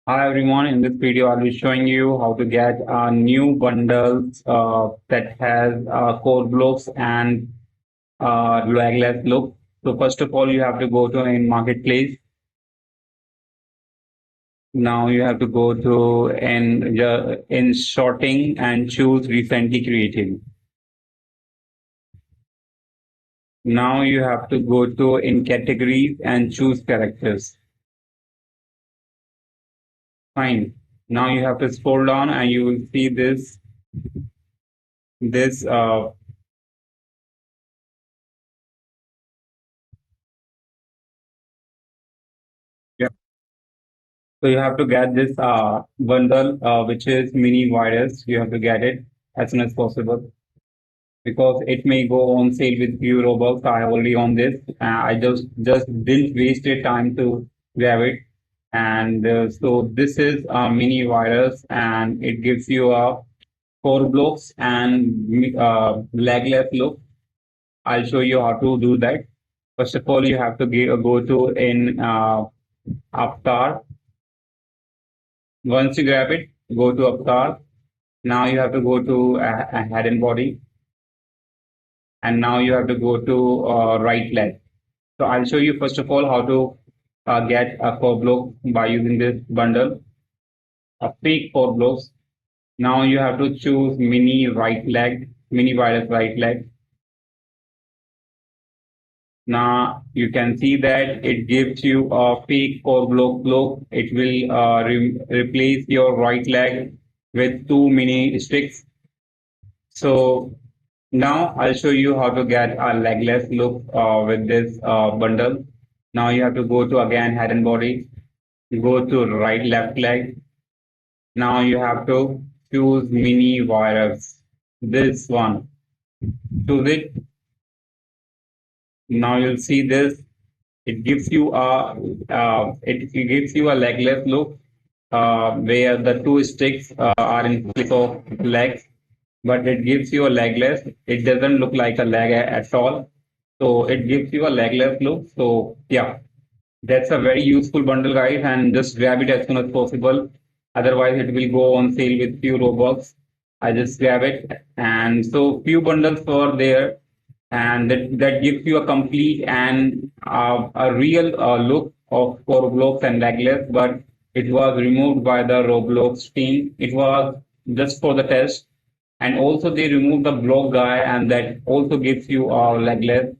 Hi everyone, in this video I'll be showing you how to get new bundles that has Korblox and Legless look. So first of all, you have to go to in marketplace. Now you have to go to in sorting and choose recently created. Now you have to go to in categories and choose characters. Fine. Now you have to scroll down and you will see this. So you have to get this bundle, which is Minivirus. You have to get it as soon as possible because it may go on sale with few Robux. I already on this. I just didn't waste the time to grab it. And so this is a Minivirus, and it gives you a Korblox and legless look. I'll show you how to do that. First of all, you have to go to in Avatar. Once you grab it, go to Avatar. Now you have to go to a head and body, and now you have to go to right leg. So I'll show you first of all how to get a Korblox by using this bundle, a fake Korblox. Now you have to choose mini virus right leg. Now you can see that it gives you a fake Korblox look. It will replace your right leg with two mini sticks. So now I'll show you how to get a legless look with this bundle. Now you have to go to again head and body, you go to right left leg. Now you have to choose mini virus. This one. Choose it. Now you'll see this. It gives you it gives you a legless look where the two sticks are in place of legs, but it gives you a legless. It doesn't look like a leg at all. So it gives you a legless look. So yeah, that's a very useful bundle, guys, and just grab it as soon as possible. Otherwise, it will go on sale with few Robux. I just grab it, and so few bundles were there, and that gives you a complete and a real look of Korblox and Legless, but it was removed by the Roblox team. It was just for the test, and also they removed the block guy, and that also gives you a Legless.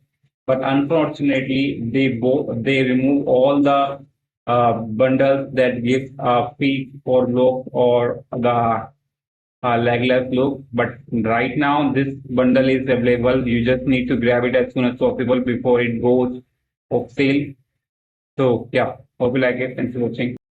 But unfortunately, they remove all the bundles that give a free Korblox or the legless look. But right now, this bundle is available. You just need to grab it as soon as possible before it goes off sale. So yeah, hope you like it. Thanks for watching.